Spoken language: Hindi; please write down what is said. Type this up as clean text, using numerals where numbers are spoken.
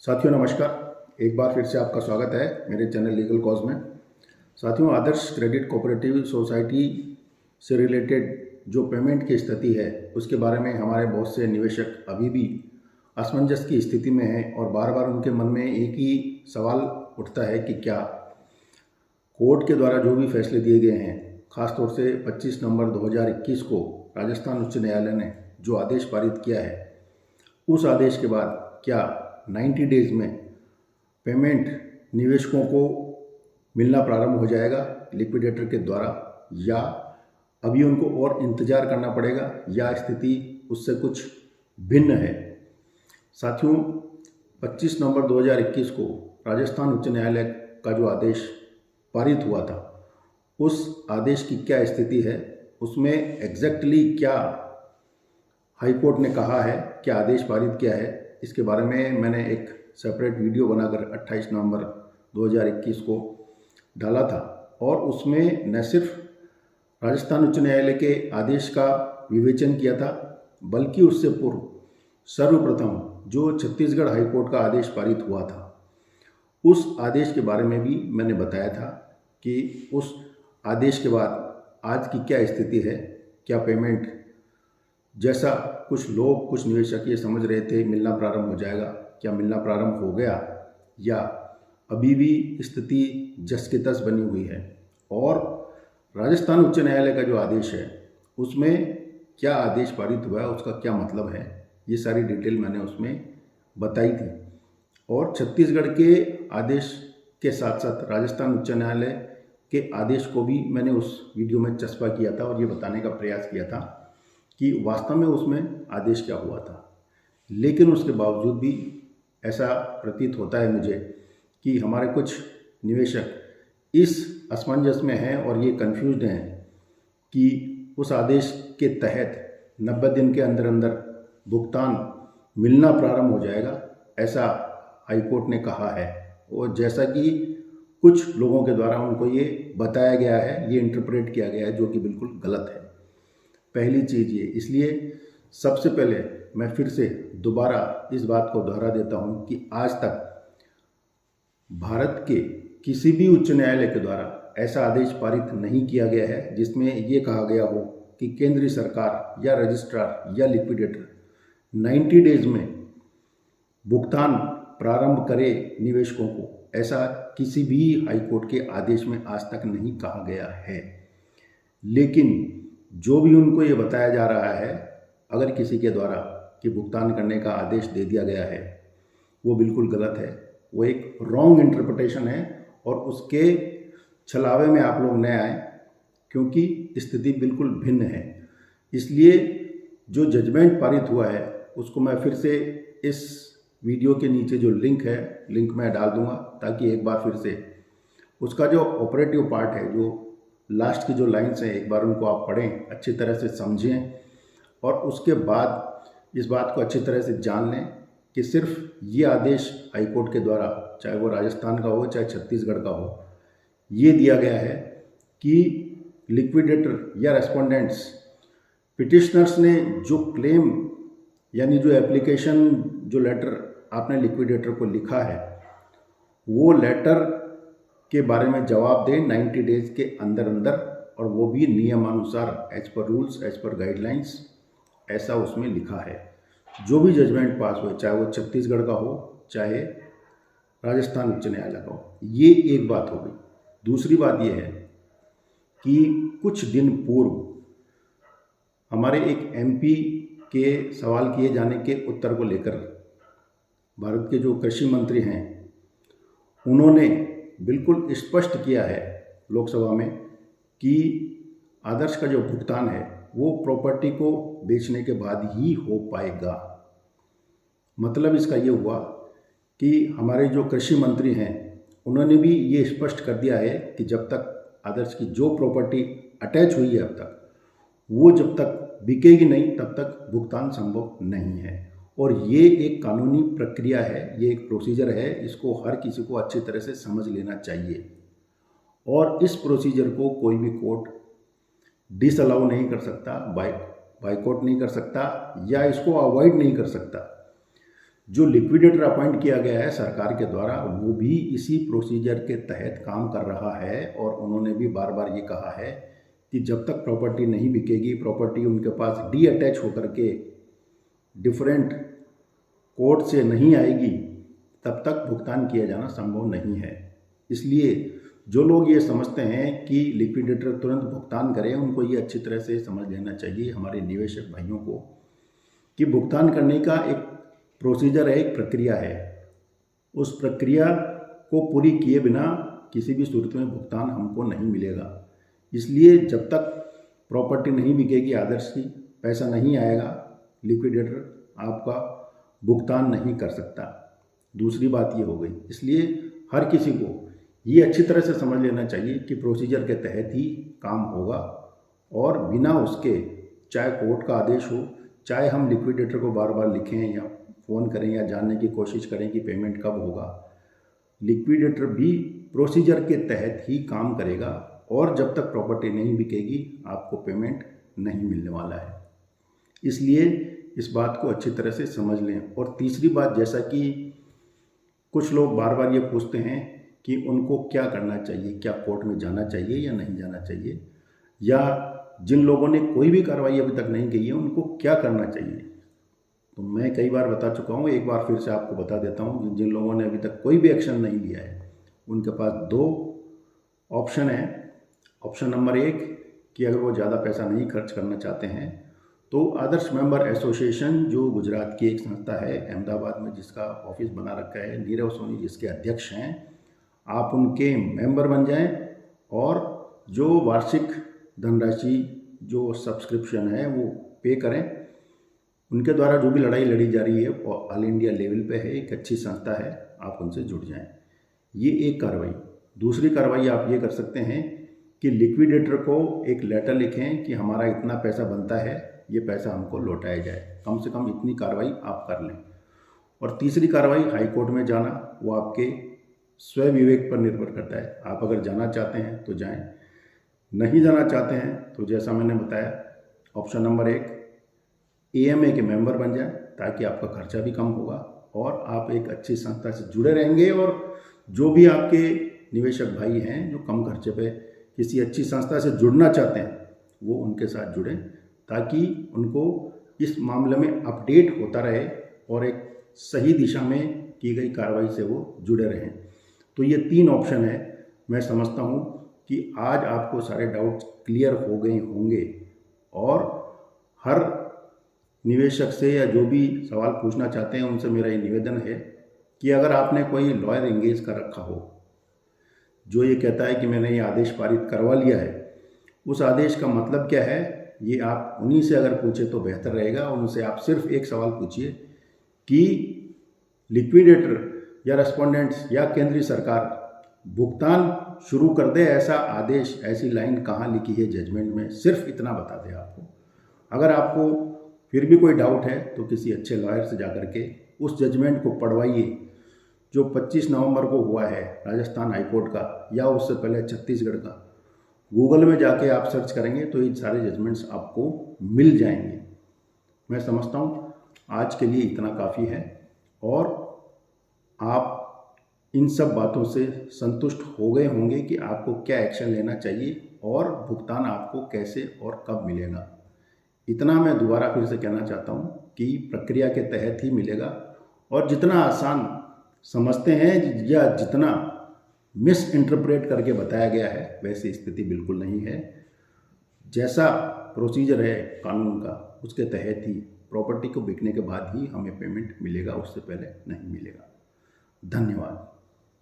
साथियों नमस्कार। एक बार फिर से आपका स्वागत है मेरे चैनल लीगल कॉज में। साथियों, आदर्श क्रेडिट कोऑपरेटिव सोसाइटी से रिलेटेड जो पेमेंट की स्थिति है उसके बारे में हमारे बहुत से निवेशक अभी भी असमंजस की स्थिति में हैं और बार बार उनके मन में एक ही सवाल उठता है कि क्या कोर्ट के द्वारा जो भी फैसले दिए गए हैं, खासतौर से 25 नवंबर 2021 को राजस्थान उच्च न्यायालय ने जो आदेश पारित किया है, उस आदेश के बाद क्या 90 डेज में पेमेंट निवेशकों को मिलना प्रारंभ हो जाएगा लिक्विडेटर के द्वारा, या अभी उनको और इंतज़ार करना पड़ेगा, या स्थिति उससे कुछ भिन्न है। साथियों, 25 नवंबर 2021 को राजस्थान उच्च न्यायालय का जो आदेश पारित हुआ था, उस आदेश की क्या स्थिति है, उसमें एग्जैक्टली क्या हाई कोर्ट ने कहा है, क्या आदेश पारित किया है, इसके बारे में मैंने एक सेपरेट वीडियो बनाकर 28 नवंबर 2021 को डाला था। और उसमें न सिर्फ राजस्थान उच्च न्यायालय के आदेश का विवेचन किया था, बल्कि उससे पूर्व सर्वप्रथम जो छत्तीसगढ़ हाई कोर्ट का आदेश पारित हुआ था, उस आदेश के बारे में भी मैंने बताया था कि उस आदेश के बाद आज की क्या स्थिति है। क्या पेमेंट, जैसा कुछ लोग, कुछ निवेशक ये समझ रहे थे, मिलना प्रारंभ हो जाएगा, क्या मिलना प्रारंभ हो गया, या अभी भी स्थिति जस की तस बनी हुई है। और राजस्थान उच्च न्यायालय का जो आदेश है उसमें क्या आदेश पारित हुआ है, उसका क्या मतलब है, ये सारी डिटेल मैंने उसमें बताई थी। और छत्तीसगढ़ के आदेश के साथ साथ राजस्थान उच्च न्यायालय के आदेश को भी मैंने उस वीडियो में चस्पा किया था और ये बताने का प्रयास किया था कि वास्तव में उसमें आदेश क्या हुआ था। लेकिन उसके बावजूद भी ऐसा प्रतीत होता है मुझे कि हमारे कुछ निवेशक इस असमंजस में हैं और ये कंफ्यूज्ड हैं कि उस आदेश के तहत 90 दिन के अंदर अंदर भुगतान मिलना प्रारंभ हो जाएगा, ऐसा हाई कोर्ट ने कहा है। और जैसा कि कुछ लोगों के द्वारा उनको ये बताया गया है, ये इंटरप्रेट किया गया है, जो कि बिल्कुल गलत है। पहली चीज़ ये, इसलिए सबसे पहले मैं फिर से दोबारा इस बात को दोहरा देता हूँ कि आज तक भारत के किसी भी उच्च न्यायालय के द्वारा ऐसा आदेश पारित नहीं किया गया है जिसमें ये कहा गया हो कि केंद्रीय सरकार या रजिस्ट्रार या लिक्विडेटर 90 डेज में भुगतान प्रारंभ करे निवेशकों को। ऐसा किसी भी हाई कोर्ट के आदेश में आज तक नहीं कहा गया है। लेकिन जो भी उनको ये बताया जा रहा है, अगर किसी के द्वारा कि भुगतान करने का आदेश दे दिया गया है, वो बिल्कुल गलत है, वो एक रॉन्ग इंटरप्रिटेशन है। और उसके छलावे में आप लोग न आए, क्योंकि स्थिति बिल्कुल भिन्न है। इसलिए जो जजमेंट पारित हुआ है उसको मैं फिर से इस वीडियो के नीचे जो लिंक मैं डाल दूंगा, ताकि एक बार फिर से उसका जो ऑपरेटिव पार्ट है, जो लास्ट की जो लाइन्स हैं, एक बार उनको आप पढ़ें, अच्छी तरह से समझें और उसके बाद इस बात को अच्छी तरह से जान लें कि सिर्फ ये आदेश हाई कोर्ट के द्वारा, चाहे वो राजस्थान का हो चाहे छत्तीसगढ़ का हो, ये दिया गया है कि लिक्विडेटर या रेस्पोंडेंट्स, पिटिशनर्स ने जो क्लेम यानी जो एप्लीकेशन, जो लेटर आपने लिक्विडेटर को लिखा है, वो लेटर के बारे में जवाब दें 90 डेज के अंदर अंदर, और वो भी नियमानुसार, as per rules, as per guidelines, ऐसा उसमें लिखा है। जो भी जजमेंट पास हुए, चाहे वो छत्तीसगढ़ का हो चाहे राजस्थान उच्च न्यायालय का हो, ये एक बात हो गई। दूसरी बात ये है कि कुछ दिन पूर्व हमारे एक एमपी के सवाल किए जाने के उत्तर को लेकर भारत के जो कृषि मंत्री हैं, उन्होंने बिल्कुल स्पष्ट किया है लोकसभा में कि आदर्श का जो भुगतान है वो प्रॉपर्टी को बेचने के बाद ही हो पाएगा। मतलब इसका ये हुआ कि हमारे जो कृषि मंत्री हैं, उन्होंने भी ये स्पष्ट कर दिया है कि जब तक आदर्श की जो प्रॉपर्टी अटैच हुई है अब तक, वो जब तक बिकेगी नहीं तब तक भुगतान संभव नहीं है। और ये एक कानूनी प्रक्रिया है, ये एक प्रोसीजर है, इसको हर किसी को अच्छी तरह से समझ लेना चाहिए। और इस प्रोसीजर को कोई भी कोर्ट डिसअलाउ नहीं कर सकता, बाइकआउट नहीं कर सकता, या इसको अवॉइड नहीं कर सकता। जो लिक्विडेटर अपॉइंट किया गया है सरकार के द्वारा, वो भी इसी प्रोसीजर के तहत काम कर रहा है। और उन्होंने भी बार बार ये कहा है कि जब तक प्रॉपर्टी नहीं बिकेगी, प्रॉपर्टी उनके पास डी अटैच होकर के डिफरेंट कोर्ट से नहीं आएगी, तब तक भुगतान किया जाना संभव नहीं है। इसलिए जो लोग ये समझते हैं कि लिक्विडेटर तुरंत भुगतान करें, उनको ये अच्छी तरह से समझ लेना चाहिए, हमारे निवेशक भाइयों को, कि भुगतान करने का एक प्रोसीजर है, एक प्रक्रिया है। उस प्रक्रिया को पूरी किए बिना किसी भी सूरत में भुगतान हमको नहीं मिलेगा। इसलिए जब तक प्रॉपर्टी नहीं बिकेगी आदर्श की, पैसा नहीं आएगा, लिक्विडेटर आपका भुगतान नहीं कर सकता। दूसरी बात ये हो गई। इसलिए हर किसी को ये अच्छी तरह से समझ लेना चाहिए कि प्रोसीजर के तहत ही काम होगा, और बिना उसके, चाहे कोर्ट का आदेश हो, चाहे हम लिक्विडेटर को बार बार लिखें या फ़ोन करें या जानने की कोशिश करें कि पेमेंट कब होगा, लिक्विडेटर भी प्रोसीजर के तहत ही काम करेगा। और जब तक प्रॉपर्टी नहीं बिकेगी, आपको पेमेंट नहीं मिलने वाला है। इसलिए इस बात को अच्छी तरह से समझ लें। और तीसरी बात, जैसा कि कुछ लोग बार बार ये पूछते हैं कि उनको क्या करना चाहिए, क्या कोर्ट में जाना चाहिए या नहीं जाना चाहिए, या जिन लोगों ने कोई भी कार्रवाई अभी तक नहीं की है उनको क्या करना चाहिए। तो मैं कई बार बता चुका हूँ, एक बार फिर से आपको बता देता हूँ। जिन लोगों ने अभी तक कोई भी एक्शन नहीं लिया है, उनके पास दो ऑप्शन है। ऑप्शन नंबर 1 कि अगर वो ज़्यादा पैसा नहीं खर्च करना चाहते हैं तो आदर्श मेंबर एसोसिएशन, जो गुजरात की एक संस्था है अहमदाबाद में, जिसका ऑफिस बना रखा है नीरव सोनी जिसके अध्यक्ष हैं, आप उनके मेंबर बन जाएं और जो वार्षिक धनराशि, जो सब्सक्रिप्शन है, वो पे करें। उनके द्वारा जो भी लड़ाई लड़ी जा रही है वो ऑल इंडिया लेवल पे है, एक अच्छी संस्था है, आप उनसे जुड़ जाएं। ये एक कार्रवाई। दूसरी कार्रवाई आप ये कर सकते हैं कि लिक्विडेटर को एक लेटर लिखें कि हमारा इतना पैसा बनता है, ये पैसा हमको लौटाया जाए। कम से कम इतनी कार्रवाई आप कर लें। और तीसरी कार्रवाई, हाई कोर्ट में जाना, वो आपके स्व विवेक पर निर्भर करता है। आप अगर जाना चाहते हैं तो जाएं, नहीं जाना चाहते हैं तो जैसा मैंने बताया, ऑप्शन नंबर 1 AMA के मेंबर बन जाएं, ताकि आपका खर्चा भी कम होगा और आप एक अच्छी संस्था से जुड़े रहेंगे। और जो भी आपके निवेशक भाई हैं जो कम खर्चे पे किसी अच्छी संस्था से जुड़ना चाहते हैं, वो उनके साथ जुड़ें, ताकि उनको इस मामले में अपडेट होता रहे और एक सही दिशा में की गई कार्रवाई से वो जुड़े रहें। तो ये 3 ऑप्शन है। मैं समझता हूँ कि आज आपको सारे डाउट्स क्लियर हो गए होंगे। और हर निवेशक से या जो भी सवाल पूछना चाहते हैं उनसे मेरा ये निवेदन है कि अगर आपने कोई लॉयर एंगेज कर रखा हो जो ये कहता है कि मैंने ये आदेश पारित करवा लिया है, उस आदेश का मतलब क्या है, ये आप उन्हीं से अगर पूछे तो बेहतर रहेगा। उनसे आप सिर्फ एक सवाल पूछिए कि लिक्विडेटर या रेस्पोंडेंट्स या केंद्रीय सरकार भुगतान शुरू कर दे, ऐसा आदेश, ऐसी लाइन कहाँ लिखी है जजमेंट में, सिर्फ इतना बता दे आपको। अगर आपको फिर भी कोई डाउट है तो किसी अच्छे लॉयर से जाकर के उस जजमेंट को पढ़वाइए जो 25 नवंबर को हुआ है राजस्थान हाईकोर्ट का, या उससे पहले छत्तीसगढ़ का। गूगल में जाके आप सर्च करेंगे तो ये सारे जजमेंट्स आपको मिल जाएंगे। मैं समझता हूँ आज के लिए इतना काफ़ी है और आप इन सब बातों से संतुष्ट हो गए होंगे कि आपको क्या एक्शन लेना चाहिए और भुगतान आपको कैसे और कब मिलेगा। इतना मैं दोबारा फिर से कहना चाहता हूँ कि प्रक्रिया के तहत ही मिलेगा। और जितना आसान समझते हैं या जितना मिस इंटरप्रेट करके बताया गया है, वैसी स्थिति बिल्कुल नहीं है। जैसा प्रोसीजर है कानून का, उसके तहत ही प्रॉपर्टी को बिकने के बाद ही हमें पेमेंट मिलेगा, उससे पहले नहीं मिलेगा। धन्यवाद।